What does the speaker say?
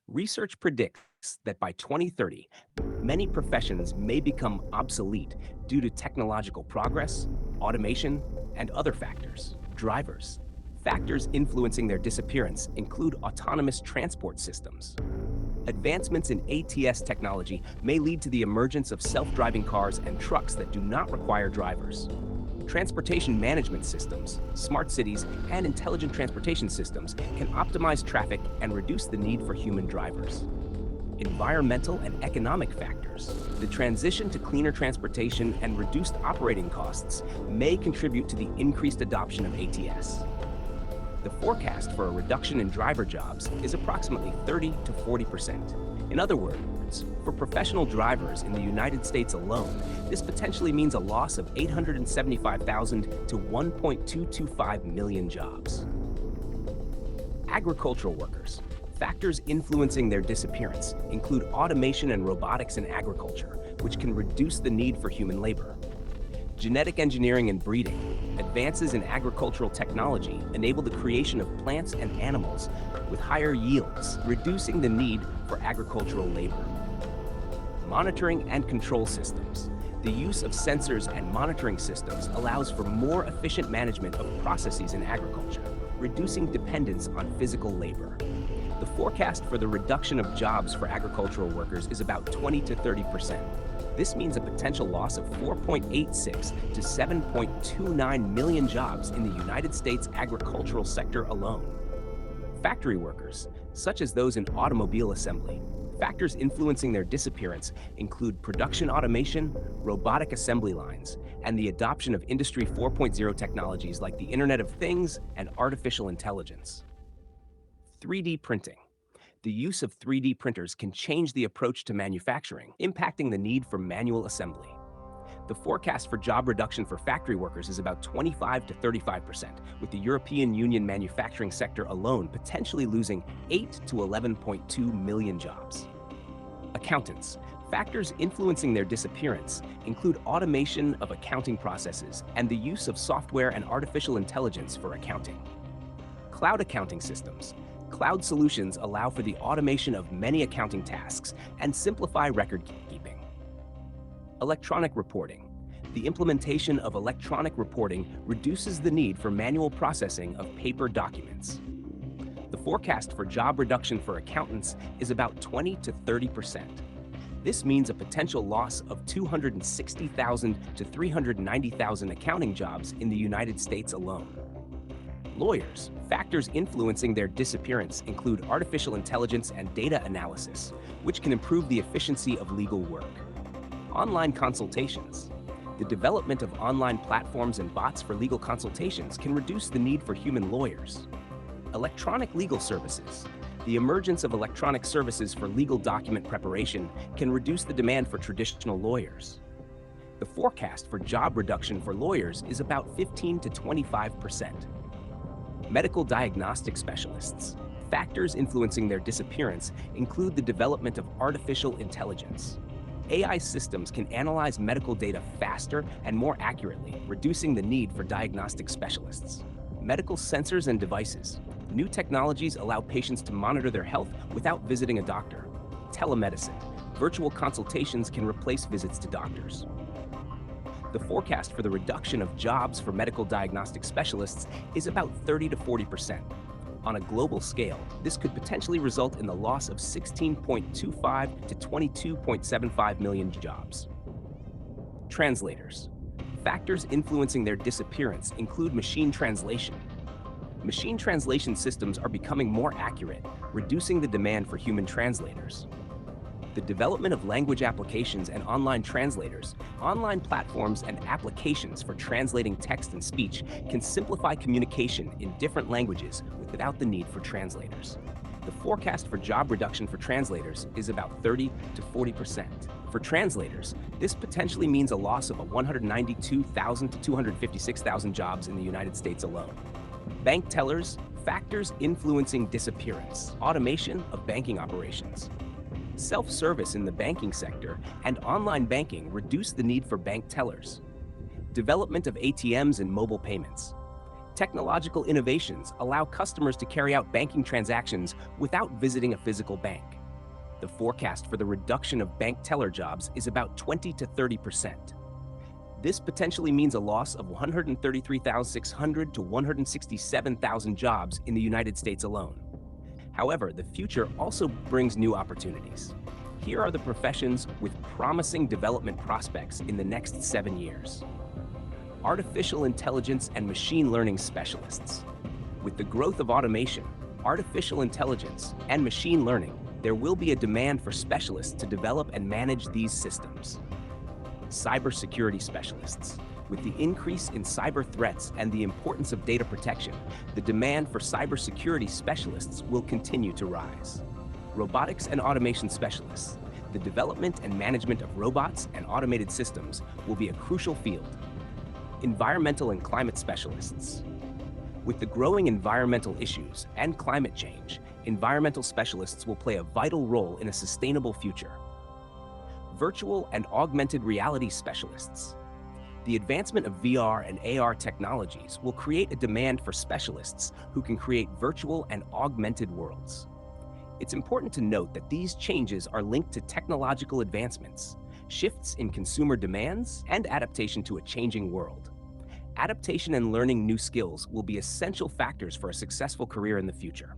Research predicts that by 2030, many professions may become obsolete due to technological progress, automation, and other factors. Drivers. Factors influencing their disappearance include autonomous transport systems. Advancements in ATS technology may lead to the emergence of self-driving cars and trucks that do not require drivers. Transportation management systems, smart cities, and intelligent transportation systems can optimize traffic and reduce the need for human drivers. Environmental and economic factors. The transition to cleaner transportation and reduced operating costs may contribute to the increased adoption of ATS. The forecast for a reduction in driver jobs is approximately 30 to 40%. In other words, for professional drivers in the United States alone, this potentially means a loss of 875,000 to 1.225 million jobs. Agricultural workers. Factors influencing their disappearance include automation and robotics in agriculture, which can reduce the need for human labor. Genetic engineering and breeding. Advances in agricultural technology enable the creation of plants and animals with higher yields, reducing the need for agricultural labor. Monitoring and control systems. The use of sensors and monitoring systems allows for more efficient management of processes in agriculture, reducing dependence on physical labor. The forecast for the reduction of jobs for agricultural workers is about 20 to 30%. This means a potential loss of 4.86 to 7.29 million jobs in the United States agricultural sector alone. Factory workers, such as those in automobile assembly. Factors influencing their disappearance include production automation, robotic assembly lines, and the adoption of Industry 4.0 technologies like the Internet of Things and artificial intelligence. 3D printing. The use of 3D printers can change the approach to manufacturing, impacting the need for manual assembly. The forecast for job reduction for factory workers is about 25 to 35%, with the European Union manufacturing sector alone potentially losing 8 to 11.2 million jobs. Accountants. Factors influencing their disappearance include automation of accounting processes and the use of software and artificial intelligence for accounting. Cloud accounting systems. Cloud solutions allow for the automation of many accounting tasks and simplify record keeping. Electronic reporting. The implementation of electronic reporting reduces the need for manual processing of paper documents. The forecast for job reduction for accountants is about 20 to 30%. This means a potential loss of 260,000 to 390,000 accounting jobs in the United States alone. Lawyers. Factors influencing their disappearance include artificial intelligence and data analysis, which can improve the efficiency of legal work. Online consultations. The development of online platforms and bots for legal consultations can reduce the need for human lawyers. Electronic legal services. The emergence of electronic services for legal document preparation can reduce the demand for traditional lawyers. The forecast for job reduction for lawyers is about 15 to 25%. Medical diagnostic specialists. Factors influencing their disappearance include the development of artificial intelligence. AI systems can analyze medical data faster and more accurately, reducing the need for diagnostic specialists. Medical sensors and devices. New technologies allow patients to monitor their health without visiting a doctor. Telemedicine. Virtual consultations can replace visits to doctors. The forecast for the reduction of jobs for medical diagnostic specialists is about 30 to 40%. On a global scale, this could potentially result in the loss of 16.25 to 22.75 million jobs. Translators. Factors influencing their disappearance include machine translation. Machine translation systems are becoming more accurate, reducing the demand for human translators. The development of language applications and online translators, online platforms and applications for translating text and speech can simplify communication in different languages without the need for translators. The forecast for job reduction for translators is about 30 to 40%. For translators, this potentially means a loss of 192,000 to 256,000 jobs in the United States alone. Bank tellers, factors influencing disappearance, automation of banking operations. Self-service in the banking sector and online banking reduce the need for bank tellers. Development of ATMs and mobile payments. Technological innovations allow customers to carry out banking transactions without visiting a physical bank. The forecast for the reduction of bank teller jobs is about 20 to 30%. This potentially means a loss of 133,600 to 167,000 jobs in the United States alone. However, the future also brings new opportunities. Here are the professions with promising development prospects in the next 7 years. Artificial intelligence and machine learning specialists. With the growth of automation, artificial intelligence, and machine learning, there will be a demand for specialists to develop and manage these systems. Cybersecurity specialists. With the increase in cyber threats and the importance of data protection, the demand for cybersecurity specialists will continue to rise. Robotics and automation specialists. The development and management of robots and automated systems will be a crucial field. Environmental and climate specialists. With the growing environmental issues and climate change, environmental specialists will play a vital role in a sustainable future. Virtual and augmented reality specialists. The advancement of VR and AR technologies will create a demand for specialists who can create virtual and augmented worlds. It's important to note that these changes are linked to technological advancements, shifts in consumer demands, and adaptation to a changing world. Adaptation and learning new skills will be essential factors for a successful career in the future.